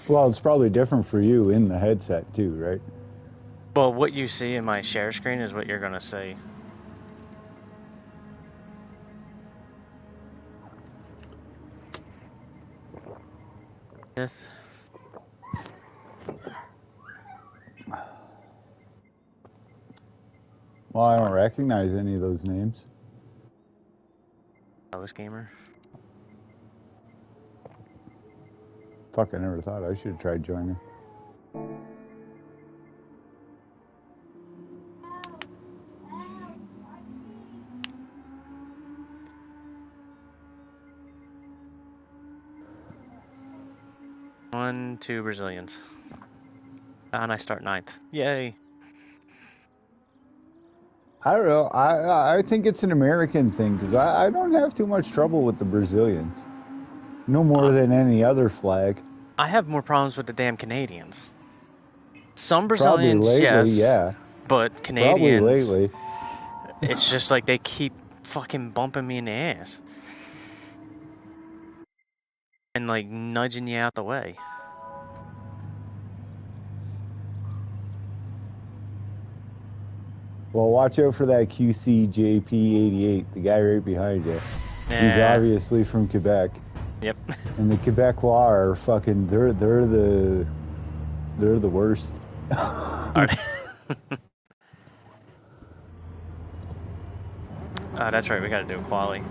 Well, it's probably different for you in the headset too, right? Well, what you see in my share screen is what you're gonna see. Fifth. Well, I don't recognize any of those names. Lowest gamer. Fuck, I never thought I should have tried joining. Two Brazilians. And I start 9th. Yay. I don't know. I think it's an American thing because I don't have too much trouble with the Brazilians. No more than any other flag. I have more problems with the damn Canadians. Some Probably Brazilians, lately, yes. yeah. But Probably Canadians, lately. it's just like they keep fucking bumping me in the ass. And like nudging you out the way. Well, watch out for that QCJP88, the guy right behind you. He's obviously from Quebec. Yep. And the Quebecois are fucking, they're the worst. Are they? That's right, we gotta do a quali.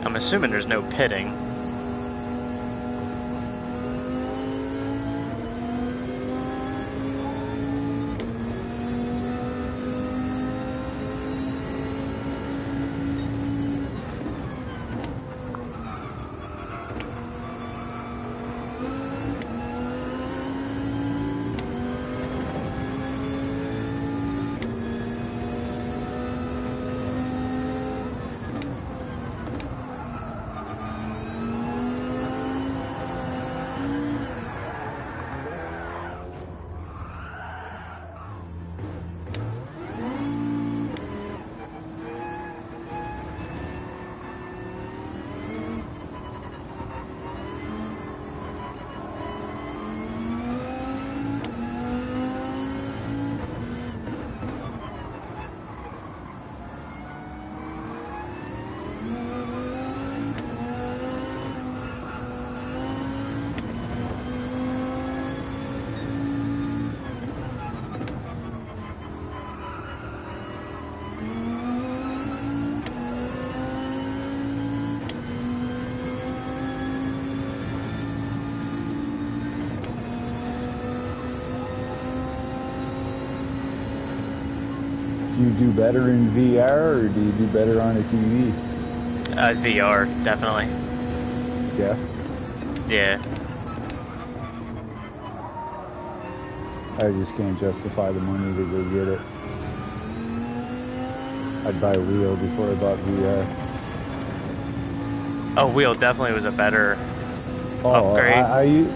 I'm assuming there's no pitting. Do you do better in VR or do you do better on a TV? VR, definitely. Yeah? Yeah. I just can't justify the money to go get it. I'd buy a wheel before I bought VR. Oh, wheel definitely was a better upgrade.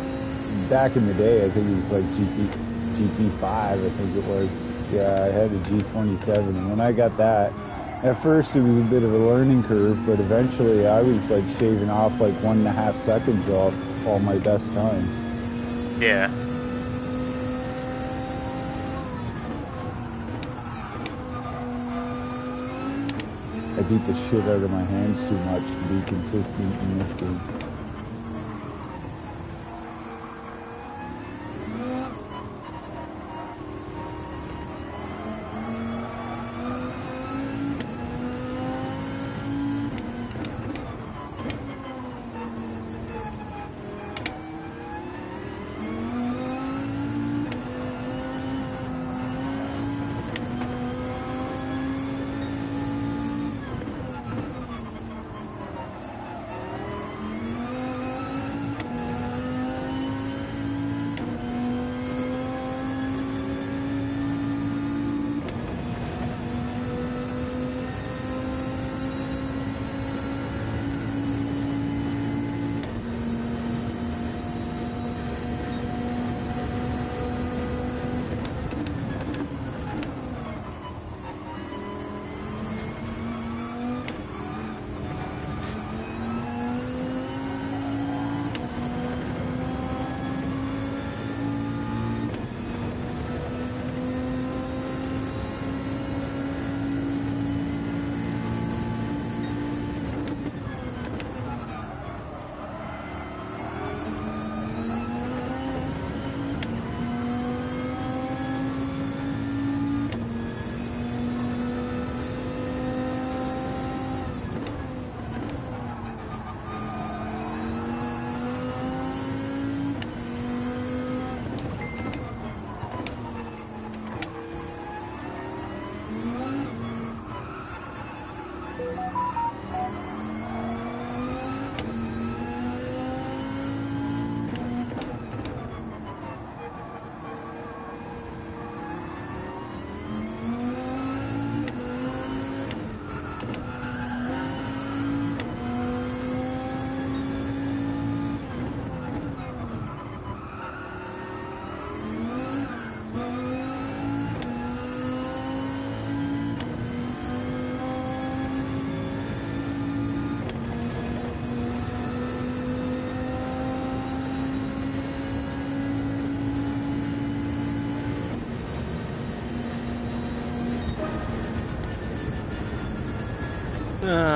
Back in the day, I think it was like GT5, I think it was. Yeah, I had a G27, and when I got that, at first it was a bit of a learning curve, but eventually I was like shaving off like 1.5 seconds off all my best times. Yeah. I beat the shit out of my hands too much to be consistent in this game.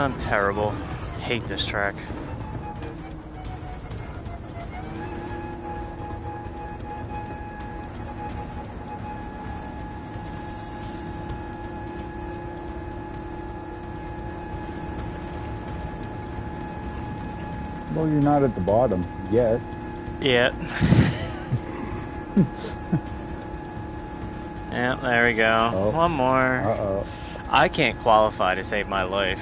I'm terrible. Hate this track. Well, you're not at the bottom yet. Yeah. Yep, there we go. Oh. One more. Uh-oh. I can't qualify to save my life.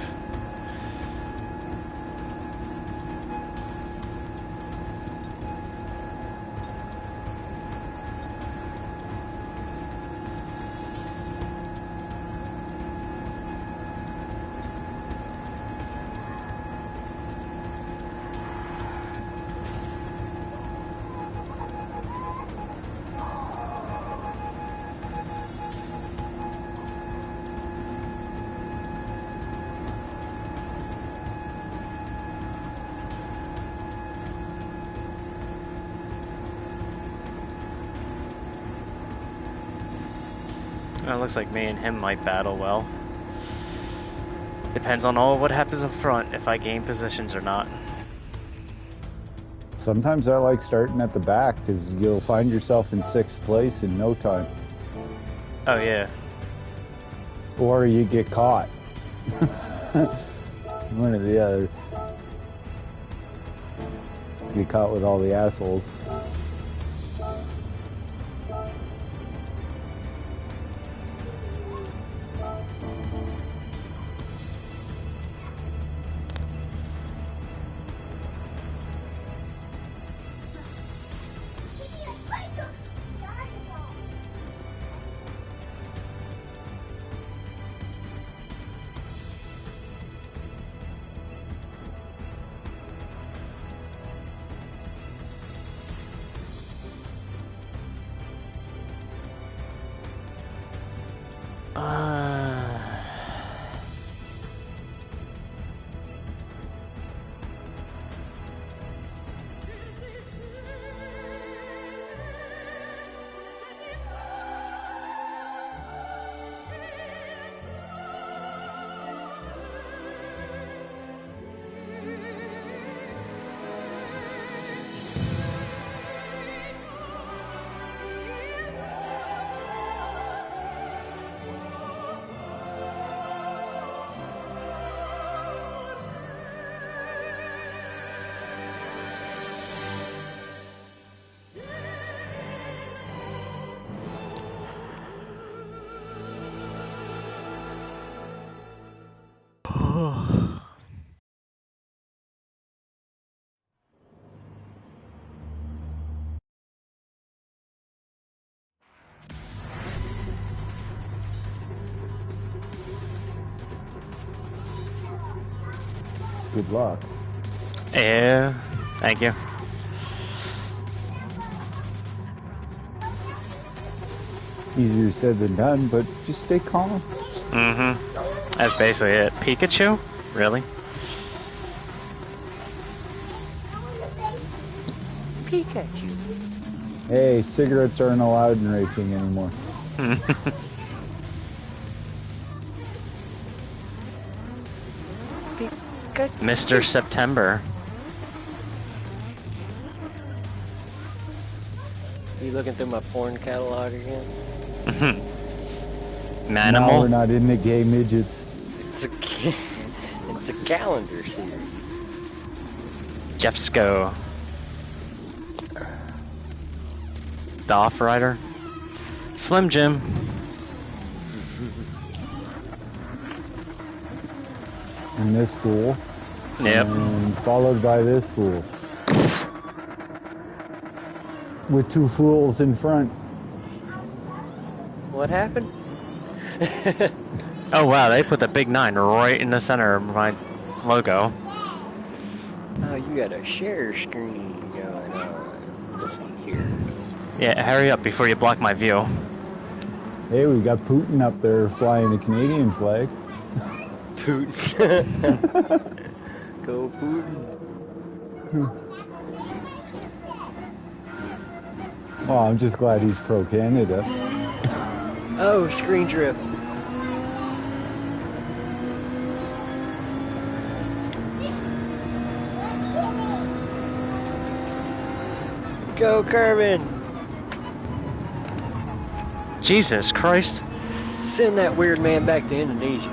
It looks like me and him might battle well. Depends on all what happens up front, if I gain positions or not. Sometimes I like starting at the back because you'll find yourself in 6th place in no time. Oh yeah. Or you get caught. One or the other. Get caught with all the assholes. Good luck. Yeah, thank you. Easier said than done, but just stay calm. Mm-hmm. That's basically it. Pikachu? Really? Pikachu. Hey, cigarettes aren't allowed in racing anymore. Mr. September. You looking through my porn catalog again? Manimal? No, we're not into gay midgets. It's a calendar series. Jeffsco. The Off-Rider. Slim Jim. And this fool. Yep. And followed by this fool. With two fools in front. What happened? Oh wow, they put the big 9 right in the center of my logo. Oh, you got a share screen going on. Let's see here. Yeah, hurry up before you block my view. Hey, we got Putin up there flying the Canadian flag. Putin. Go Putin. Oh, I'm just glad he's pro-Canada. Oh, screen drift. Go, Kervin! Jesus Christ. Send that weird man back to Indonesia.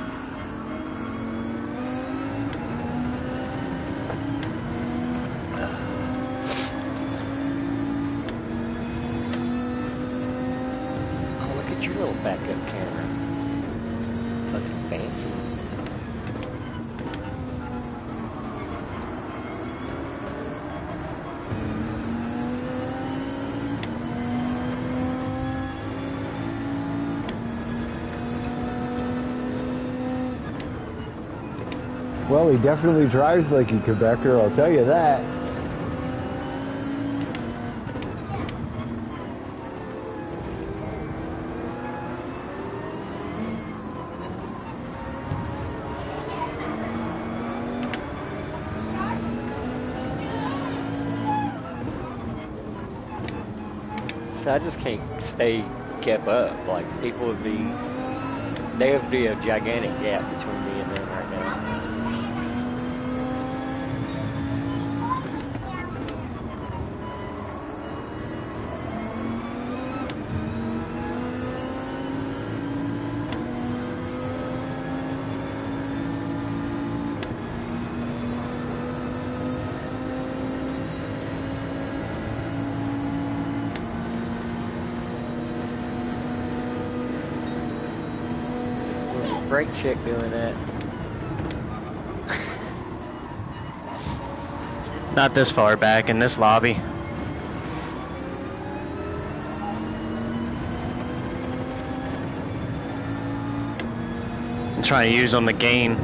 Oh, look at your little backup camera. Fucking fancy. Well, he definitely drives like a Quebecer, I'll tell you that. So I just can't stay kept up. Like, people would be, there would be a gigantic gap between me and them right now. Brake check doing that. Not this far back in this lobby. I'm trying to use on the gain.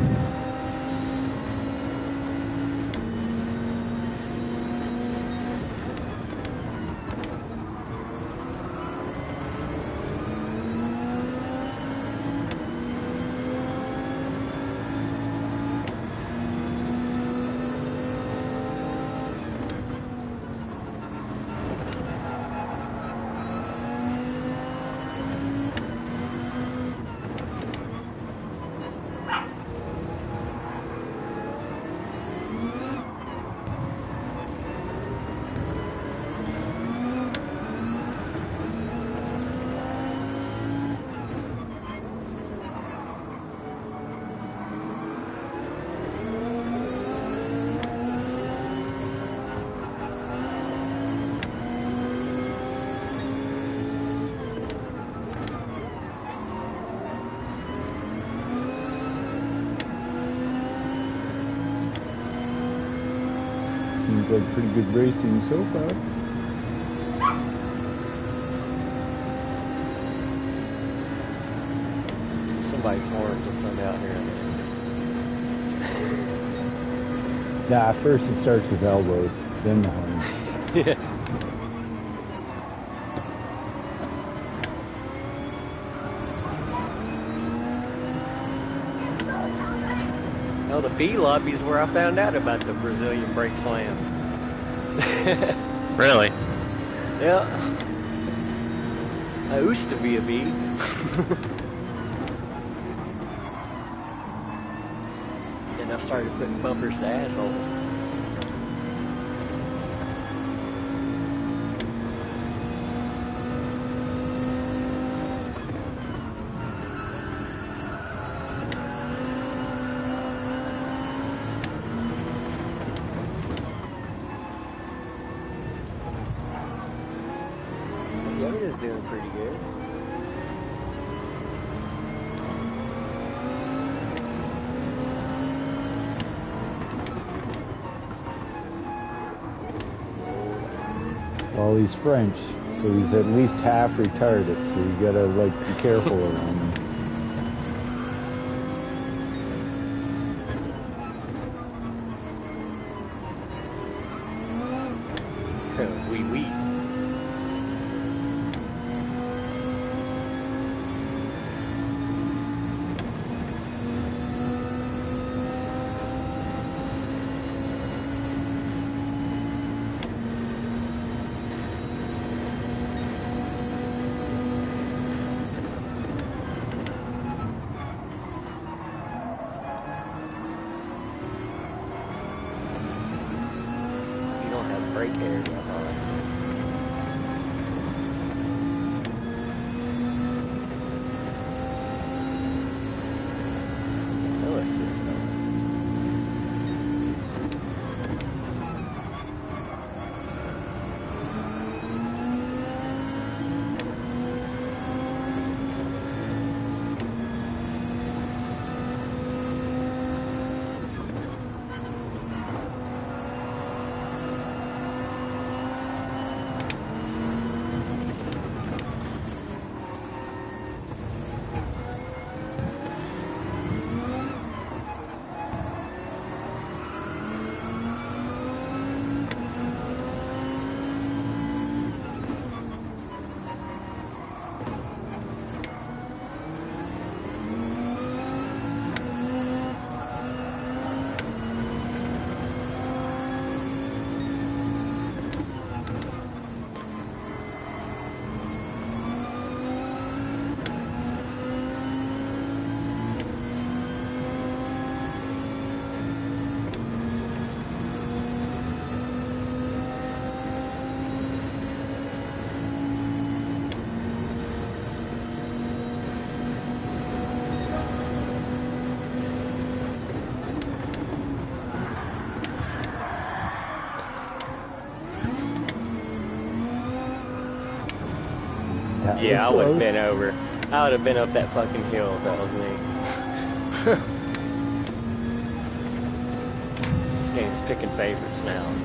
Seems like pretty good racing so far. Somebody's horns will come out here. Nah, first it starts with elbows, then the horns. Yeah. Oh, the B lobby's where I found out about the Brazilian brake slam. Really? Yeah. I used to be a B. Then I started putting bumpers to assholes. Yoda's doing pretty good. Well, he's French, so he's at least half retarded, so you gotta, like, be careful around him. Oui, oui. You don't have brake area, huh? That Yeah, I was would have close. been over. I would have been up that fucking hill if that was me. This game's picking favorites now.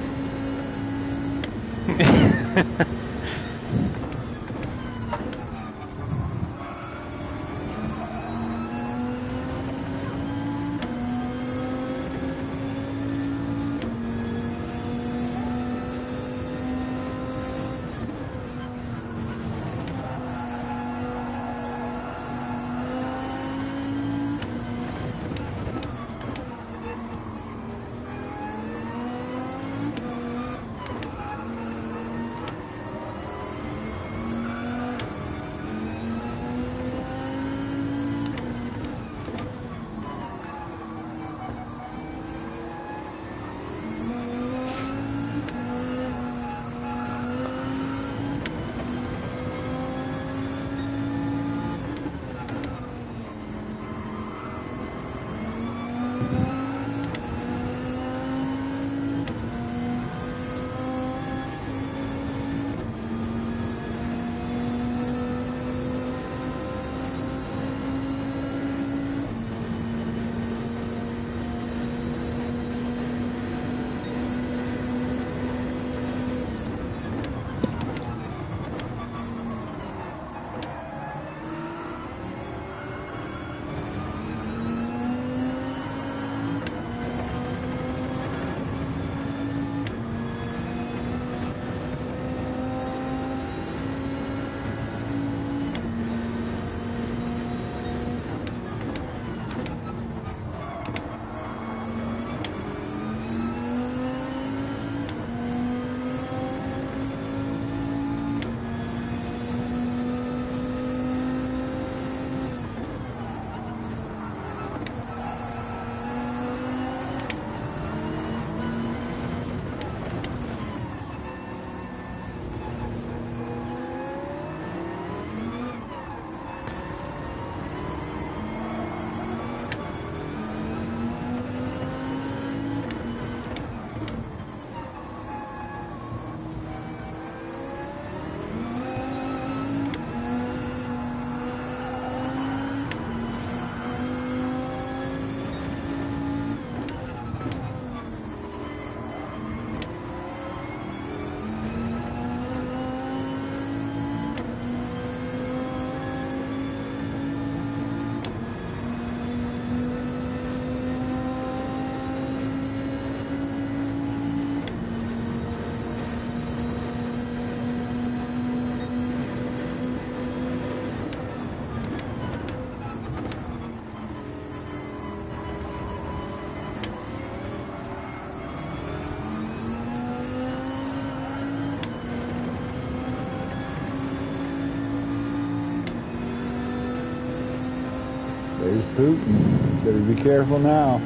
There's Putin. Better be careful now.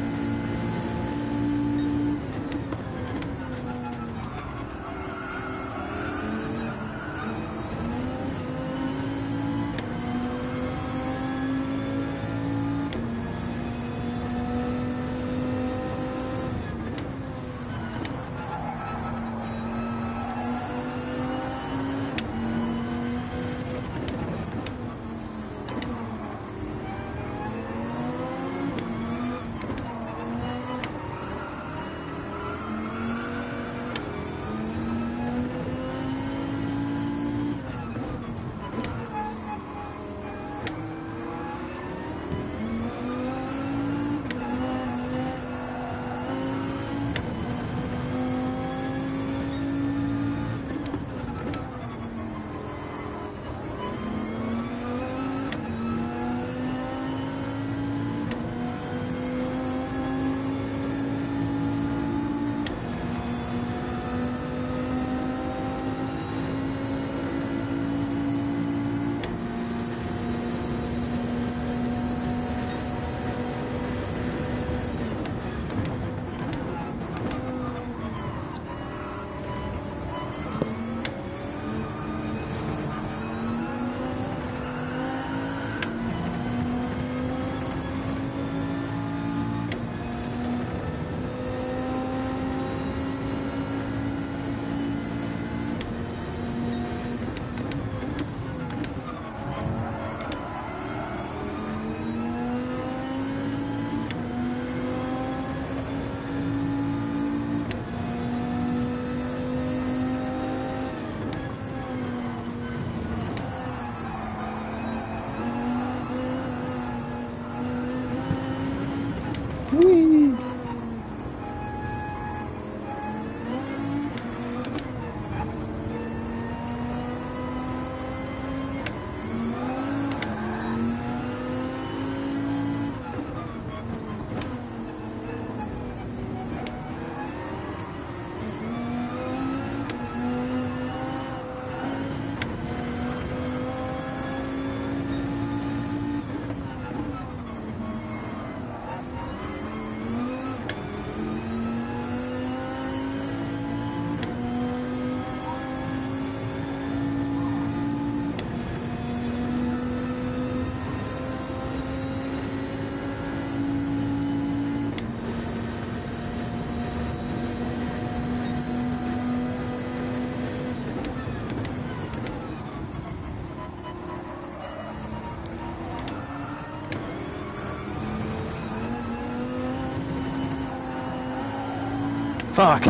Fuck.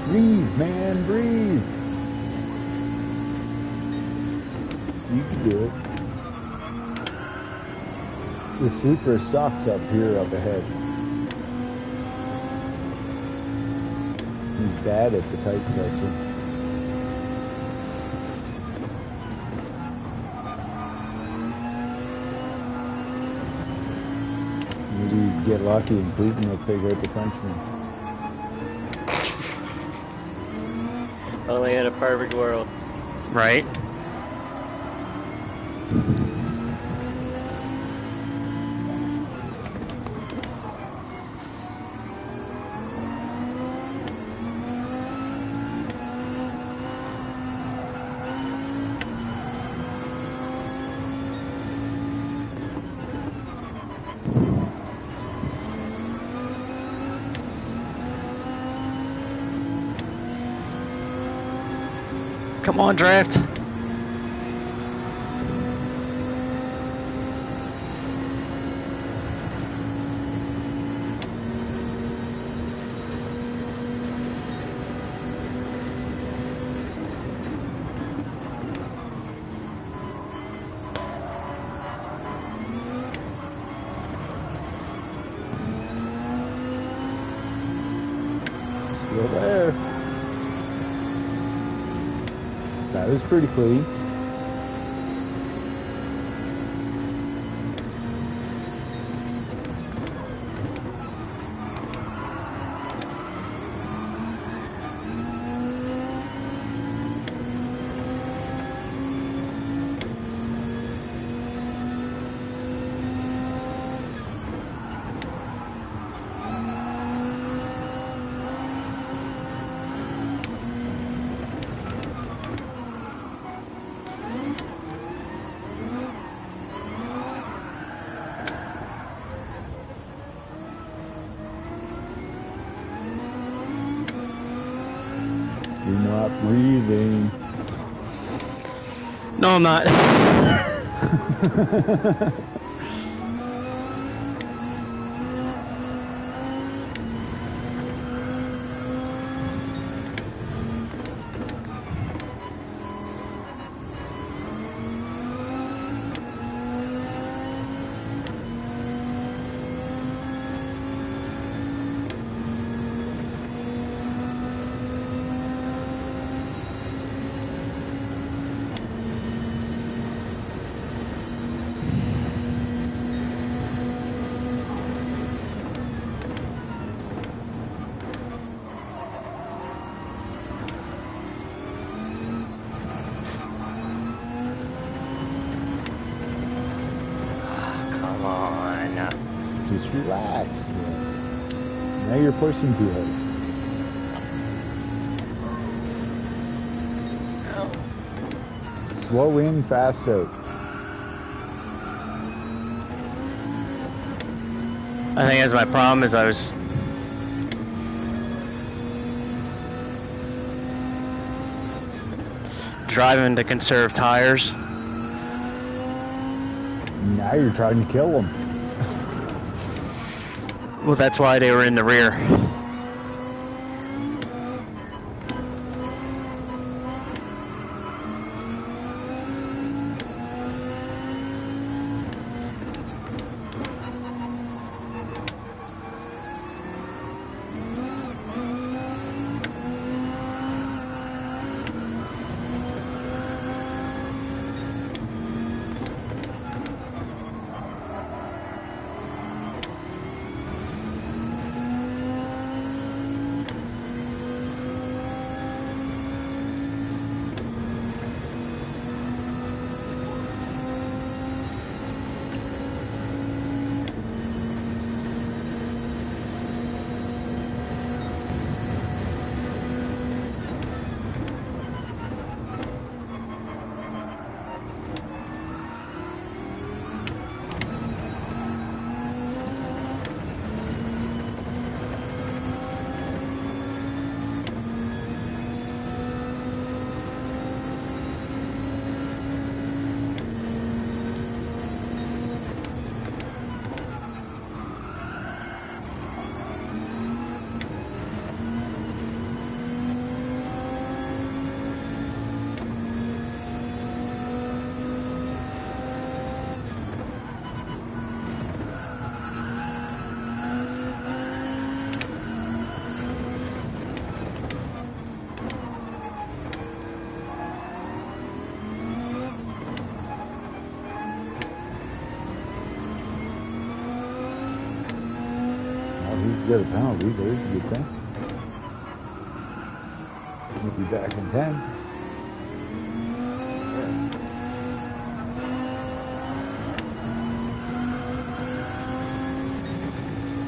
Breathe, man, breathe. You can do it. The Supra sucks up here up ahead. He's bad at the tight section. Maybe you get lucky and Putin will figure out the Frenchman. Only in a perfect world. Right? Come on, draft. Still there. That was pretty clean. You're not breathing. No, I'm not. Come on. Just relax. Now you're pushing too hard. Slow in, fast out. I think that's my problem is I was driving to conserve tires. Now you're trying to kill them. Well, that's why they were in the rear. You got a penalty, there's a good thing. You'll be back in 10.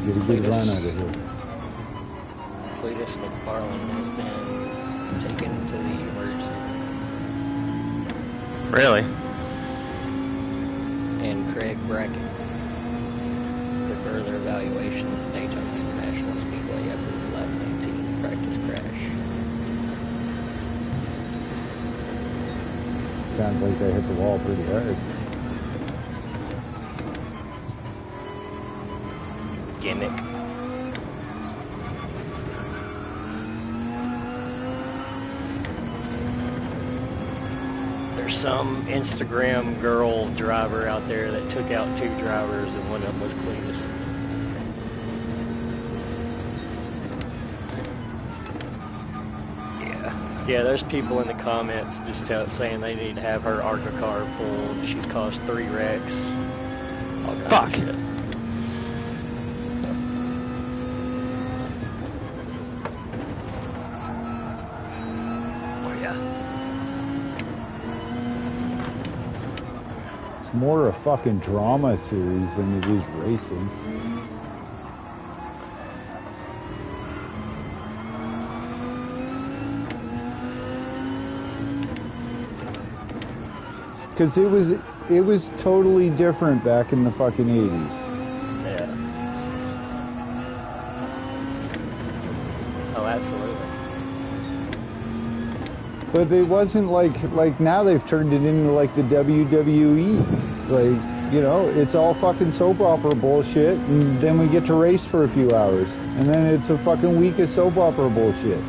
Get a good run out of here. Cletus McFarland has been taken to the emergency. Really? And Craig Bracken for further evaluation at Daytona International Speedway after the lap 19 practice crash. Sounds like they hit the wall pretty hard. Gimmick. There's some Instagram girl driver out there that took out 2 drivers and one of them was Cletus. Yeah, there's people in the comments just saying they need to have her ARCA car pulled. She's caused 3 wrecks. All kinds of shit. More a fucking drama series than it is racing. Because it was totally different back in the fucking 80s. Yeah. Oh, absolutely. But it wasn't like now they've turned it into like the WWE. Like, you know, it's all fucking soap opera bullshit, and then we get to race for a few hours. And then it's a fucking week of soap opera bullshit.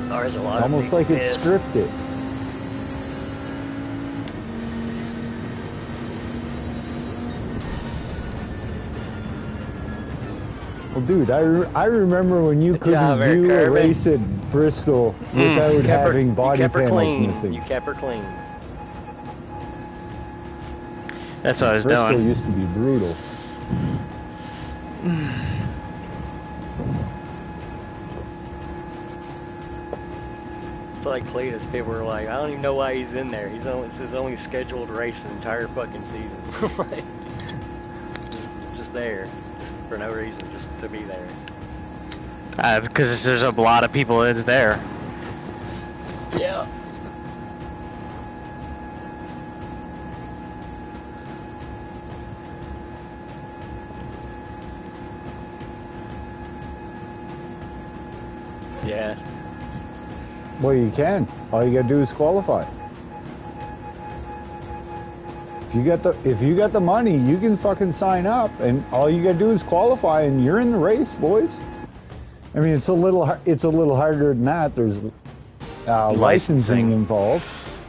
There's a lot It's of almost like it's pissed. scripted. Well, dude, I remember when you couldn't do a race at Bristol without having body panels missing. You kept her clean. That's what I was Bristol doing. used to be brutal. It's like Cletus. People were like, I don't even know why he's in there. It's his only scheduled race the entire fucking season. Like, just there, just for no reason, just to be there. Because there's a lot of people that's there. Yeah. Yeah. Well, you can. All you gotta do is qualify. If you got the money, you can fucking sign up, and all you gotta do is qualify, and you're in the race, boys. I mean, it's a little harder than that. There's licensing involved,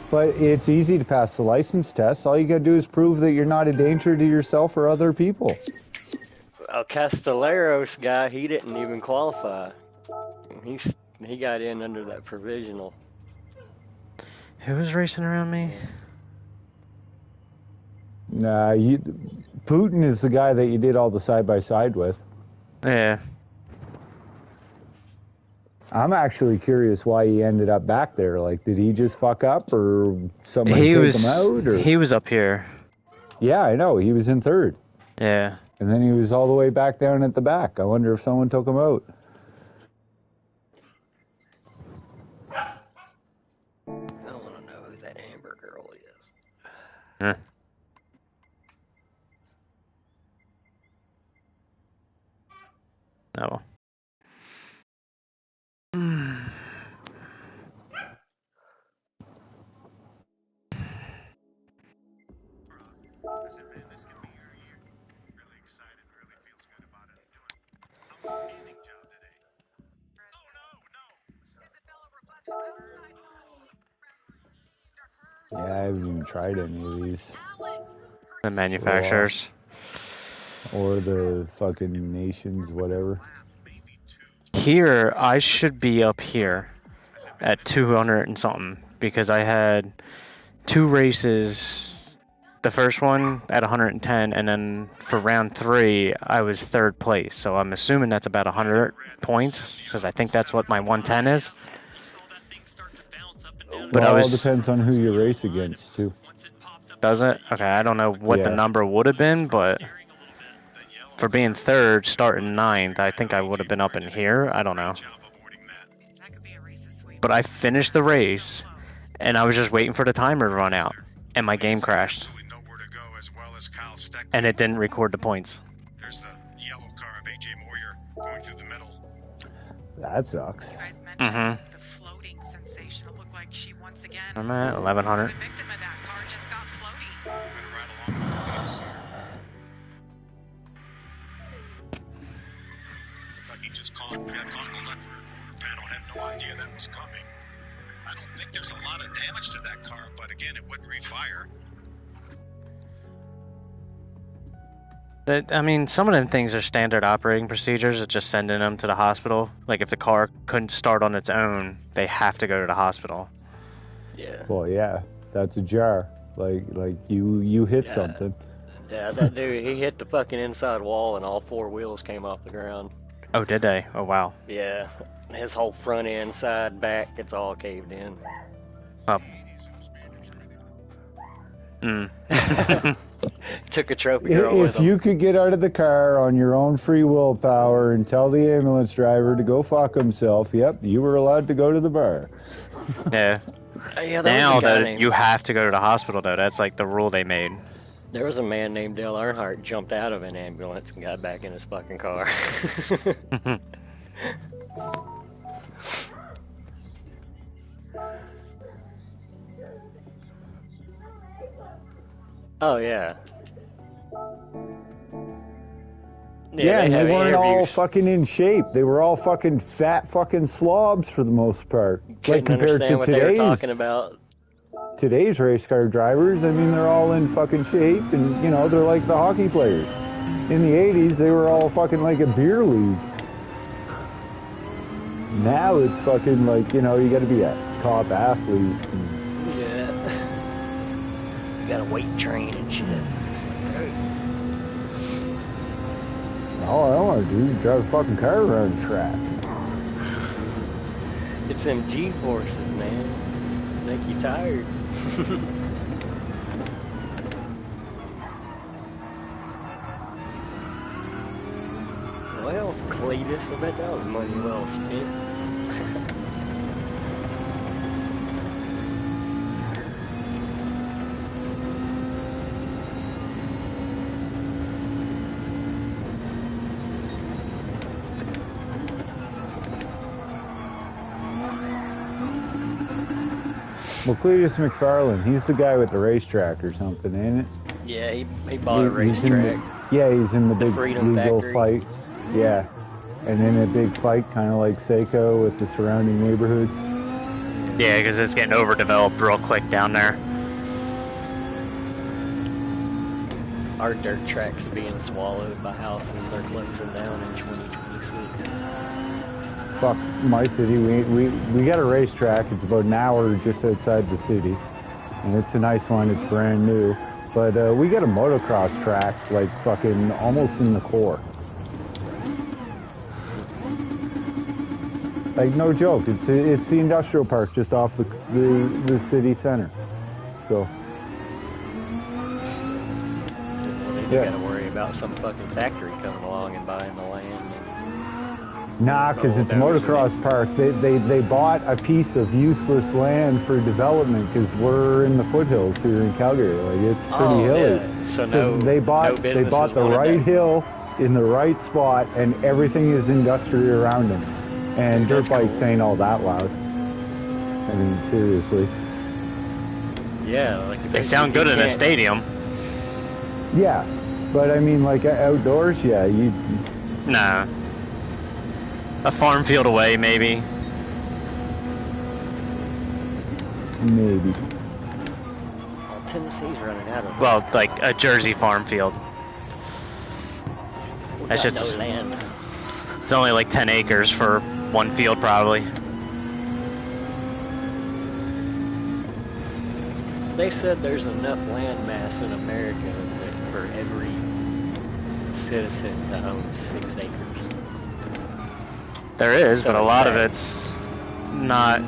but it's easy to pass the license test. All you gotta do is prove that you're not a danger to yourself or other people. Castellaros guy, he didn't even qualify. He got in under that provisional. Who was racing around me? Nah, Putin is the guy that you did all the side-by-side with. Yeah. I'm actually curious why he ended up back there. Like, did he just fuck up, or somebody take him out? Or? He was up here. Yeah, I know. He was in third. Yeah. And then he was all the way back down at the back. I wonder if someone took him out. I don't want to know who that Amber girl is. Huh. Oh well. Listen, man, this could be your year. Really excited, really feels good about it. Doing outstanding job today. Oh no, no. Yeah, I haven't even tried any of these. The manufacturers. Or the fucking nations, whatever. Here, I should be up here at 200 and something because I had 2 races the first one at 110, and then for round 3, I was 3rd place. So I'm assuming that's about 100 points, because I think that's what my 110 is. But Well, I it all was. depends on who you race against, too. Does it? Okay, I don't know what the Yeah. number would have been, but for being 3rd, starting 9th, I think I would have been up in here. I don't know. But I finished the race, and I was just waiting for the timer to run out, and my game crashed, and it didn't record the points. There's the yellow car of AJ Moyer going through the middle. That sucks. You guys mentioned the floating sensation. It looked like she once again I'm at was 1100. a victim of that. Car just got floaty. Went right along with the waves. Looked like he just got caught in the left rear quarter panel. Had no idea that was coming. I don't think there's a lot of damage to that car, but again, it wouldn't refire. I mean, some of them things are standard operating procedures of just sending them to the hospital. Like if the car couldn't start on its own, they have to go to the hospital. Yeah. Well, yeah, that's a jar. Like you hit something. Yeah, that dude, he hit the fucking inside wall and all 4 wheels came off the ground. Oh, did they? Oh, wow. Yeah, his whole front end, side, back, it's all caved in. Oh. Took a trophy girl with If him. you could get out of the car on your own free willpower and tell the ambulance driver to go fuck himself, yep, you were allowed to go to the bar. Yeah. Yeah, Now, was a guy though, named, you have to go to the hospital, though. That's like the rule they made. there was a man named Dale Earnhardt jumped out of an ambulance and got back in his fucking car. Oh, yeah. Yeah, and they have weren't all interviews. fucking in shape. They were all fucking fat fucking slobs for the most part. Couldn't understand what they were talking about. Today's race car drivers, I mean, they're all in fucking shape, and, you know, they're like the hockey players. In the 80s, they were all fucking like a beer league. Now it's fucking like, you know, you gotta be a top athlete. Yeah. You gotta weight train and shit. It's like, dude. All I want to do is drive a fucking car around the track. It's them G-forces, man. Make you tired. Well, Cletus, I bet that was money well spent. Well, Cletus McFarlane, he's the guy with the racetrack or something, ain't it? Yeah, he bought a He's in the- racetrack. Yeah, he's in the big Freedom legal Factory. fight. Yeah. And in a big fight, kind of like Seiko with the surrounding neighborhoods. Yeah, because it's getting overdeveloped real quick down there. Our dirt tracks being swallowed by houses they're closing down in 2026. Fuck my city. We got a racetrack. It's about an hour just outside the city. And it's a nice one. It's brand new. But we got a motocross track, like fucking almost in the core. Like, no joke. It's the industrial park just off the city center. So, Well, then you gotta worry about some fucking factory coming along and buying the land. nah, because it's a motocross park. They bought a piece of useless land for development because we're in the foothills here in Calgary. Like, it's pretty hilly. Yeah. So they no bought businesses the wanted right that. hill in the right spot, and everything is industry around them. And dirt That's bikes cool. ain't all that loud. I mean, seriously. Yeah, like They sound good in a stadium. Yeah, but I mean, like outdoors, yeah, you Nah. A farm field away, maybe. maybe. Well, Tennessee's running out of. Well, like a Jersey farm field. We that's got just- no land. It's only like 10 acres for one field, probably. They said there's enough land mass in America for every citizen to own 6 acres. There is, So but a they lot of say. it's not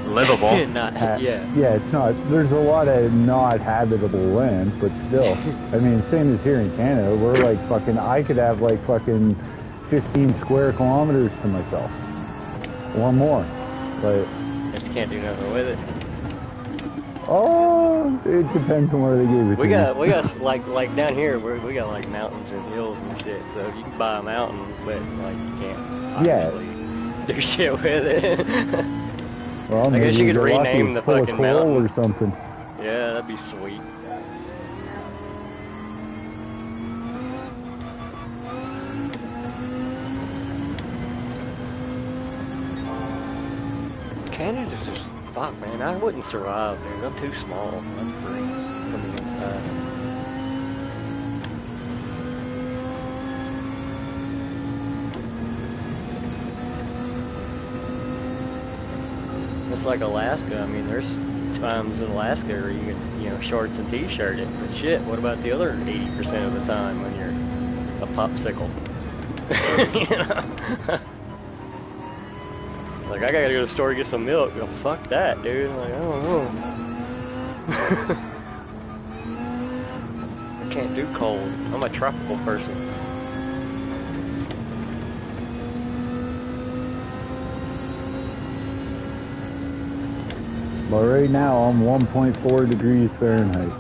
livable. Not, yeah. Yeah, it's not. There's a lot of not habitable land, but still. I mean, same as here in Canada. We're like fucking. I could have like fucking 15 square kilometers to myself, or more. Like, Just can't do nothing with it. oh, it depends on where they gave it We to got you. like down here we got like mountains and hills and shit. So you can buy a mountain, but like you can't obviously do shit with it. Well, I guess maybe you could you're lucky rename it's the full of fucking coal mountain. or something. Yeah, that'd be sweet. Canada's just fuck, man. I wouldn't survive, dude. I'm too small. I'm freeze from the inside. It's like Alaska. I mean, there's times in Alaska where you can, shorts and t-shirt it. But shit, what about the other 80% of the time when you're a popsicle? You know? Like, I gotta go to the store to get some milk. Oh, fuck that, dude. Like, I don't know. I can't do cold. I'm a tropical person. But right now, I'm 1.4 degrees Fahrenheit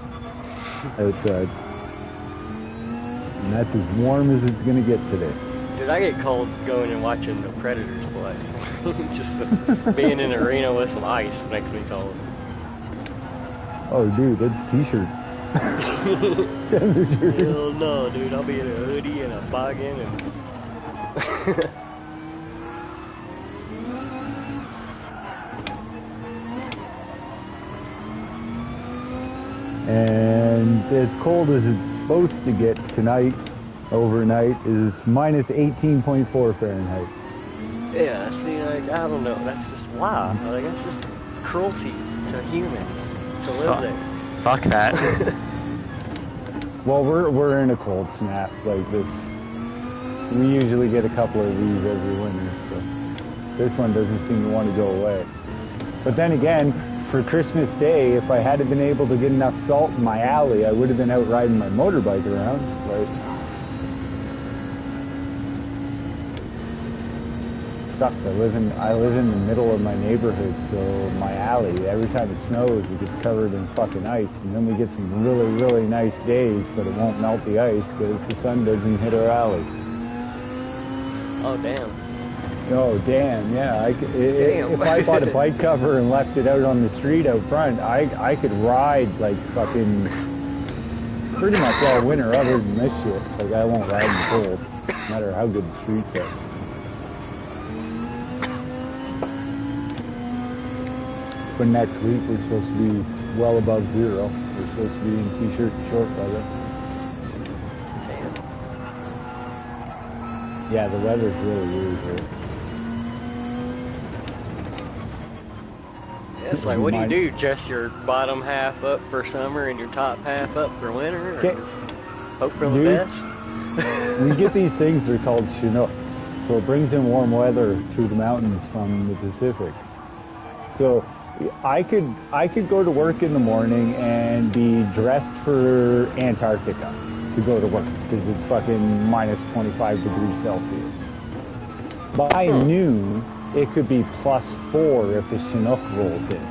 outside. And that's as warm as it's gonna get today. Dude, I get cold going and watching the Predators play. Just being in an arena with some ice makes me cold. Oh, dude, that's t-shirt temperature. Hell no, dude. I'll be in a hoodie and a boggin and... And as cold as it's supposed to get tonight, overnight, is minus 18.4 Fahrenheit. Yeah, see, like, I don't know. That's just why. Like, that's just cruelty to humans to live there. Fuck that. Well, we're in a cold snap like this. We usually get a couple of these every winter, so this one doesn't seem to want to go away. But then again, for Christmas Day, if I hadn't been able to get enough salt in my alley, I would have been out riding my motorbike around. Like, sucks. I live in the middle of my neighborhood, so my alley, every time it snows, it gets covered in fucking ice. And then we get some really, really nice days, but it won't melt the ice because the sun doesn't hit our alley. Oh, damn. Oh, damn, yeah. If I bought a bike cover and left it out on the street out front, I could ride like fucking pretty much all winter other than this shit. Like, I won't ride in the cold, no matter how good the streets are. But next week we're supposed to be well above zero. We're supposed to be in t-shirt and short weather. Damn. Yeah, the weather's really weird here. It's like, what do? Dress your bottom half up for summer and your top half up for winter? Or just hope for the best? We get these things, they're called Chinooks. So it brings in warm weather to the mountains from the Pacific. So I could go to work in the morning and be dressed for Antarctica to go to work because it's fucking minus 25 degrees Celsius. By noon, it could be +4 if a Chinook rolls in.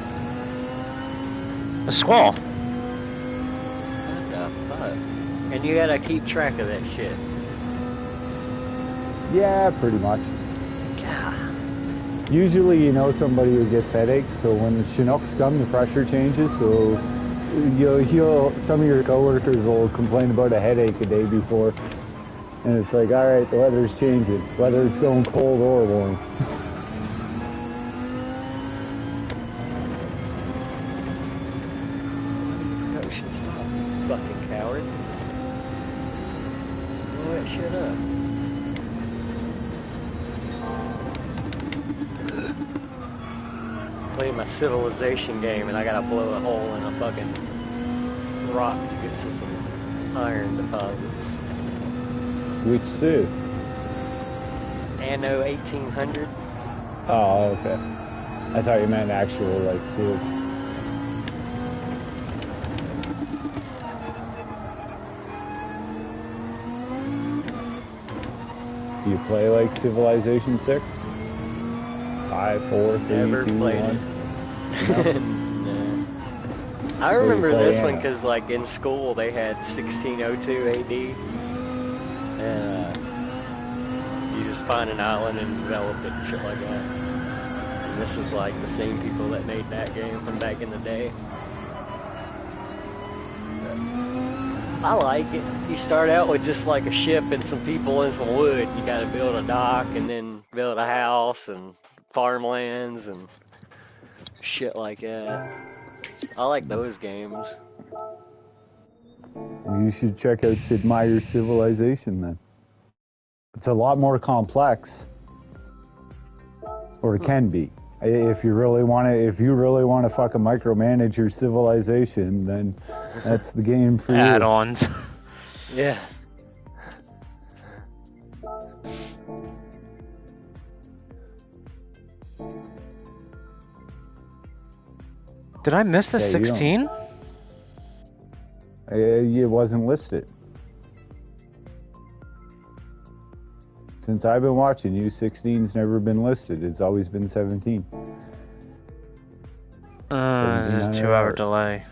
A squall. What the fuck? And you gotta keep track of that shit. Yeah, pretty much. God. Usually you know somebody who gets headaches, so when the Chinooks come, the pressure changes, so some of your coworkers will complain about a headache a day before, and it's like, all right, the weather's changing, whether it's going cold or warm. Production stop, you fucking coward. Blow that shit up. Playing my civilization game and I gotta blow a hole in a fucking rock to get to some iron deposits. Which Civ? Anno 1800. Oh, okay. I thought you meant actual, like, Civ. Do you play, like, Civilization 6? 5, 4, 3, Never 2, played 1? No. I remember play this one Anno? because, like, in school they had 1602 AD. You just find an island and develop it and shit like that. And this is like the same people that made that game from back in the day. I like it. You start out with just like a ship and some people and some wood. You gotta build a dock and then build a house and farmlands and shit like that. I like those games. Well, you should check out Sid Meier's Civilization, then. It's a lot more complex. Or it can be. If you really want to fucking micromanage your civilization, then that's the game for you. Add-ons. Yeah. Did I miss the Yeah, you don't- 16? It wasn't listed. Since I've been watching you, 16's never been listed. It's always been 17. There's a 2-hour delay.